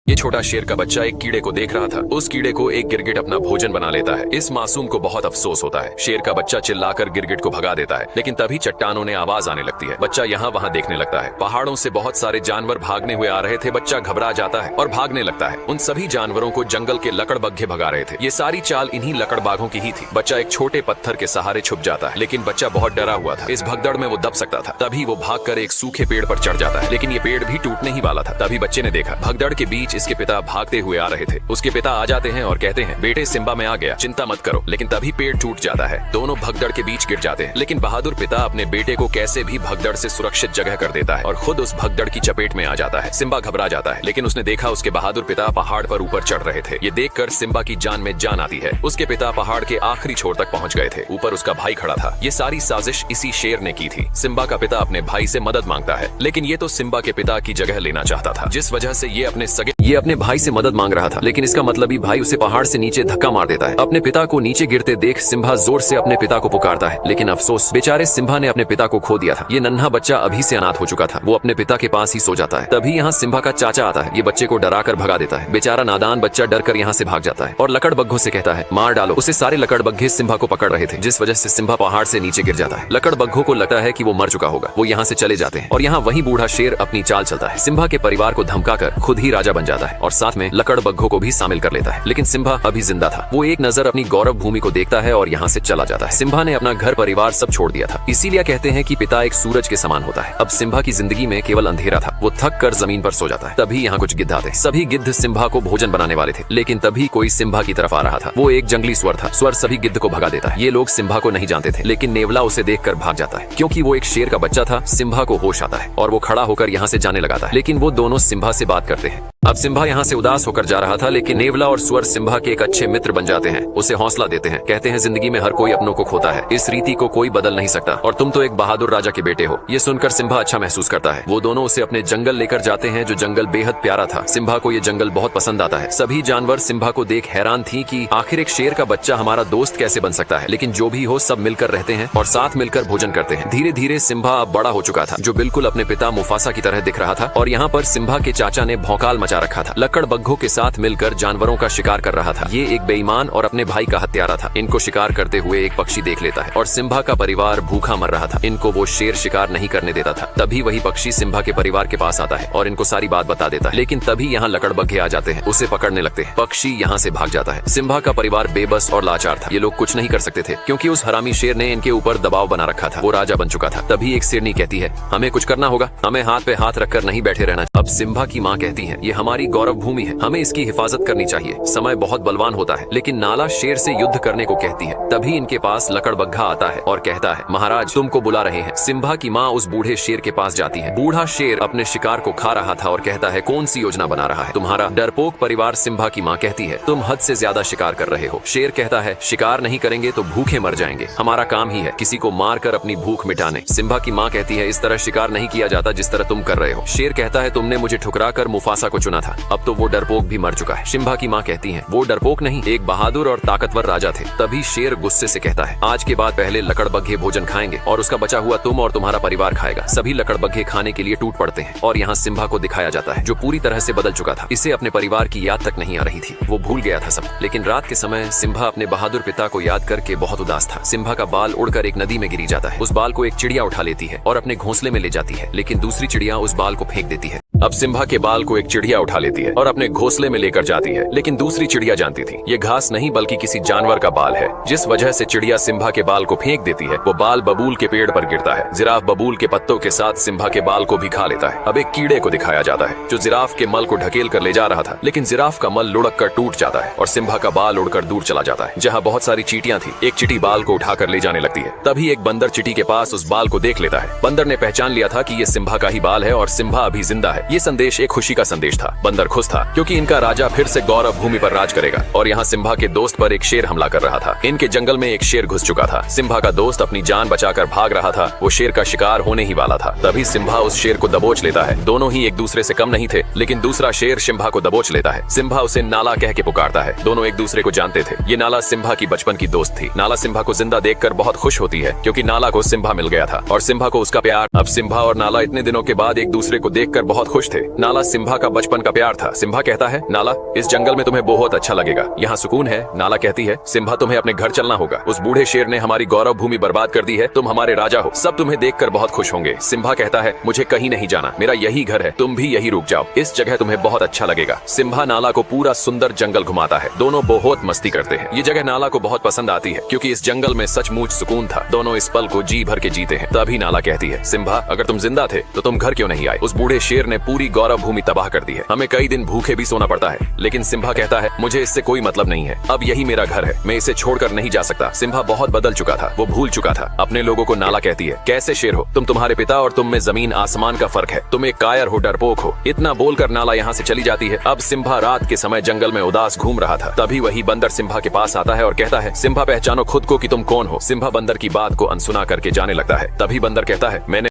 ये छोटा शेर का बच्चा एक कीड़े को देख रहा था। उस कीड़े को एक गिरगिट अपना भोजन बना लेता है। इस मासूम को बहुत अफसोस होता है। शेर का बच्चा चिल्लाकर गिरगिट को भगा देता है, लेकिन तभी चट्टानों ने आवाज आने लगती है। बच्चा यहाँ वहाँ देखने लगता है। पहाड़ों से बहुत सारे जानवर भागने हुए आ रहे थे। बच्चा घबरा जाता है और भागने लगता है। उन सभी जानवरों को जंगल के लकड़बग्घे भगा रहे थे। ये सारी चाल इन्हीं लकड़बाघों की ही थी। बच्चा एक छोटे पत्थर के सहारे छुप जाता है, लेकिन बच्चा बहुत डरा हुआ था। इस भगदड़ में वो दब सकता था। तभी वो भागकर एक सूखे पेड़ पर चढ़ जाता है, लेकिन ये पेड़ भी टूटने ही वाला था। तभी बच्चे ने देखा भगदड़ के बीच इसके पिता भागते हुए आ रहे थे। उसके पिता आ जाते हैं और कहते हैं, बेटे सिम्बा मैं आ गया, चिंता मत करो। लेकिन तभी पेड़ टूट जाता है। दोनों भगदड़ के बीच गिर जाते हैं, लेकिन बहादुर पिता अपने बेटे को कैसे भी भगदड़ से सुरक्षित जगह कर देता है और खुद उस भगदड़ की चपेट में आ जाता है। सिम्बा घबरा जाता है, लेकिन उसने देखा उसके बहादुर पिता पहाड़ पर ऊपर चढ़ रहे थे। ये देखकर सिम्बा की जान में जान आती है। उसके पिता पहाड़ के आखिरी छोर तक पहुंच गए थे। ऊपर उसका भाई खड़ा था। ये सारी साजिश इसी शेर ने की थी। सिम्बा का पिता अपने भाई से मदद मांगता है, लेकिन ये तो सिम्बा के पिता की जगह लेना चाहता था, जिस वजह से ये अपने भाई से मदद मांग रहा था। लेकिन इसका मतलब ही भाई उसे पहाड़ से नीचे धक्का मार देता है। अपने पिता को नीचे गिरते देख सिम्बा जोर से अपने पिता को पुकारता है, लेकिन अफसोस, बेचारे सिम्बा ने अपने पिता को खो दिया था। ये नन्हा बच्चा अभी से अनाथ हो चुका था। वो अपने पिता के पास ही सो जाता है। तभी यहाँ सिम्बा का चाचा आता है। ये बच्चे को डराकर भगा देता है। बेचारा नादान बच्चा डरकर यहाँ से भाग जाता है और लकड़बग्घों से कहता है, मार डालो उसे। सारे लकड़बग्घे सिम्बा को पकड़ रहे थे, जिस वजह से सिम्बा पहाड़ से नीचे गिर जाता है। लकड़बग्घों को लगता है कि वो मर चुका होगा। वो यहाँ से चले जाते हैं और यहाँ वही बूढ़ा शेर अपनी चाल चलता है। सिम्बा के परिवार को धमकाकर खुद ही राजा बन जाता है और साथ में लकड़बग्घों को भी शामिल कर लेता है। लेकिन सिम्बा अभी जिंदा था। वो एक नजर अपनी गौरव भूमि को देखता है और यहाँ से चला जाता है। सिम्बा ने अपना घर परिवार सब छोड़ दिया था। इसीलिए कहते हैं कि पिता एक सूरज के समान होता है। अब सिम्बा की जिंदगी में केवल अंधेरा था। वो थक कर जमीन पर सो जाता है। तभी यहाँ कुछ गिद्ध आते हैं। सभी गिद्ध सिम्बा को भोजन बनाने वाले थे, लेकिन तभी कोई सिम्बा की तरफ आ रहा था। वो एक जंगली स्वर था। स्वर सभी गिद्ध को भगा देता है। ये लोग सिम्बा को नहीं जानते थे, लेकिन नेवला उसे देखकर भाग जाता है। क्योंकि वो एक शेर का बच्चा था, सिम्बा को होश आता है और वो खड़ा होकर यहाँ से जाने लगाता है। लेकिन वो दोनों सिम्बा से बात करते हैं। अब सिम्बा यहाँ से उदास होकर जा रहा था, लेकिन नेवला और स्वर सिम्बा के एक अच्छे मित्र बन जाते हैं। उसे हौसला देते हैं। कहते हैं, जिंदगी में हर कोई अपनों को खोता है। इस रीति को कोई बदल नहीं सकता और तुम तो एक बहादुर राजा के बेटे हो। ये सुनकर सिम्बा अच्छा महसूस करता है। वो दोनों उसे अपने जंगल लेकर जाते हैं, जो जंगल बेहद प्यारा था। सिम्बा को ये जंगल बहुत पसंद आता है। सभी जानवर सिम्बा को देख हैरान थी कि आखिर एक शेर का बच्चा हमारा दोस्त कैसे बन सकता है। लेकिन जो भी हो, सब मिलकर रहते हैं और साथ मिलकर भोजन करते हैं। धीरे धीरे सिम्बा अब बड़ा हो चुका था, जो बिल्कुल अपने पिता मुफासा की तरह दिख रहा था। और यहाँ पर सिम्बा के चाचा ने भौकाल मचा रखा था। लकड़बग्घों के साथ मिलकर जानवरों का शिकार कर रहा था। ये एक बेईमान और अपने भाई का हत्यारा था। इनको शिकार करते हुए एक पक्षी देख लेता है और सिम्बा का परिवार भूखा मर रहा था। इनको वो शेर शिकार नहीं करने देता था। तभी वही पक्षी सिम्बा के परिवार के पास आता है और इनको सारी बात बता देता है। लेकिन तभी यहाँ लकड़बग्घे आ जाते हैं, उसे पकड़ने लगते हैं। पक्षी यहाँ से भाग जाता है। सिम्बा का परिवार बेबस और लाचार था। ये लोग कुछ नहीं कर सकते थे, क्योंकि उस हरामी शेर ने इनके ऊपर दबाव बना रखा था। वो राजा बन चुका था। तभी एक शेरनी कहती है, हमें कुछ करना होगा। हमें हाथ पे हाथ रखकर नहीं बैठे रहना। अब सिम्बा की माँ कहती है, ये हमारी गौरव भूमि है, हमें इसकी हिफाजत करनी चाहिए। समय बहुत बलवान होता है। लेकिन नाला शेर से युद्ध करने को कहती है। तभी इनके पास लकड़बग्घा आता है और कहता है, महाराज तुमको बुला रहे हैं। सिम्बा की माँ उस बूढ़े शेर के पास जाती है। बूढ़ा शेर अपने शिकार को खा रहा था और कहता है, कौन सी योजना बना रहा है तुम्हारा डरपोक परिवार। सिम्बा की माँ कहती है, तुम हद से ज्यादा शिकार कर रहे हो। शेर कहता है, शिकार नहीं करेंगे तो भूखे मर जाएंगे। हमारा काम ही है किसी को मार कर अपनी भूख मिटाने। सिम्बा की माँ कहती है, इस तरह शिकार नहीं किया जाता जिस तरह तुम कर रहे हो। शेर कहता है, तुमने मुझे ठुकरा कर मुफासा को चुना था। अब तो वो डरपोक भी मर चुका है। सिम्बा की माँ कहती है, वो डरपोक नहीं, एक बहादुर और ताकतवर राजा थे। तभी शेर गुस्से से कहता है, आज के बाद पहले लकड़बग्घे भोजन खाएंगे और उसका बचा हुआ तुम और तुम्हारा परिवार खाएगा। सभी लकड़बग्घे खाने के लिए टूट पड़ते हैं और यहाँ सिम्बा को दिखाया जाता है, जो पूरी तरह से बदल चुका था। इसे अपने परिवार की याद तक नहीं आ रही थी। वो भूल गया था सब। लेकिन रात के समय सिम्बा अपने बहादुर पिता को याद करके बहुत उदास था। सिम्बा का बाल उड़कर एक नदी में गिरी जाता है। उस बाल को एक चिड़िया उठा लेती है और अपने घोंसले में ले जाती है, लेकिन दूसरी चिड़िया उस बाल को फेंक देती है। अब सिम्बा के बाल को एक चिड़िया उठा लेती है और अपने घोंसले में लेकर जाती है, लेकिन दूसरी चिड़िया जानती थी ये घास नहीं बल्कि किसी जानवर का बाल है, जिस वजह से चिड़िया सिम्बा के बाल को फेंक देती है। वो बाल बबूल के पेड़ पर गिरता है। जिराफ बबूल के पत्तों के साथ सिम्बा के बाल को भी खा लेता है। अब एक कीड़े को दिखाया जाता है, जो जिराफ के मल को ढकेल कर ले जा रहा था, लेकिन जिराफ का मल लुढ़क कर टूट जाता है और सिम्बा का बाल उड़कर दूर चला जाता है, जहाँ बहुत सारी चींटियां थी। एक चींटी बाल को उठाकर ले जाने लगती है। तभी एक बंदर चींटी के पास उस बाल को देख लेता है। बंदर ने पहचान लिया था कि ये सिम्बा का ही बाल है और सिम्बा अभी जिंदा है। ये संदेश एक खुशी का संदेश था। बंदर खुश था, क्योंकि इनका राजा फिर से गौरव भूमि पर राज करेगा। और यहाँ सिम्बा के दोस्त पर एक शेर हमला कर रहा था। इनके जंगल में एक शेर घुस चुका था। सिम्बा का दोस्त अपनी जान बचाकर भाग रहा था। वो शेर का शिकार होने ही वाला था। तभी सिम्बा उस शेर को दबोच लेता है। दोनों ही एक दूसरे से कम नहीं थे, लेकिन दूसरा शेर सिम्बा को दबोच लेता है। सिम्बा उसे नाला कह के पुकारता है। दोनों एक दूसरे को जानते थे। ये नाला सिम्बा की बचपन की दोस्त थी। नाला सिम्बा को जिंदा देखकर बहुत खुश होती है, क्योंकि नाला को सिम्बा मिल गया था और सिम्बा को उसका प्यार। अब सिम्बा और नाला इतने दिनों के बाद एक दूसरे को देखकर बहुत खुश खुश थे। नाला सिम्बा का बचपन का प्यार था। सिम्बा कहता है, नाला, इस जंगल में तुम्हें बहुत अच्छा लगेगा, यहाँ सुकून है। नाला कहती है, सिम्बा, तुम्हें अपने घर चलना होगा। उस बूढ़े शेर ने हमारी गौरव भूमि बर्बाद कर दी है, तुम हमारे राजा हो, सब तुम्हें देखकर बहुत खुश होंगे। सिम्बा कहता है, मुझे कहीं नहीं जाना, मेरा यही घर है, तुम भी यही रुक जाओ, इस जगह तुम्हें बहुत अच्छा लगेगा। सिम्बा नाला को पूरा सुंदर जंगल घुमाता है। दोनों बहुत मस्ती करते हैं। ये जगह नाला को बहुत पसंद आती है क्योंकि इस जंगल में सचमुच सुकून था। दोनों इस पल को जी भर के जीते हैं। तभी नाला कहती है, सिम्बा, अगर तुम जिंदा थे तो तुम घर क्यों नहीं आए? उस बूढ़े शेर ने पूरी गौरव भूमि तबाह कर दी है, हमें कई दिन भूखे भी सोना पड़ता है। लेकिन सिम्बा कहता है, मुझे इससे कोई मतलब नहीं है, अब यही मेरा घर है, मैं इसे छोड़कर नहीं जा सकता। सिम्बा बहुत बदल चुका था, वो भूल चुका था अपने लोगों को। नाला कहती है, कैसे शेर हो तुम? तुम्हारे पिता और तुम में जमीन आसमान का फर्क है, तुम एक कायर हो, डरपोक हो। इतना बोलकर नाला यहाँ से चली जाती है। अब सिम्बा रात के समय जंगल में उदास घूम रहा था। तभी वही बंदर सिम्बा के पास आता है और कहता है, सिम्बा, पहचानो खुद को कि तुम कौन हो। सिम्बा बंदर की बात को अनसुना करके जाने लगता है। तभी बंदर कहता है, मैंने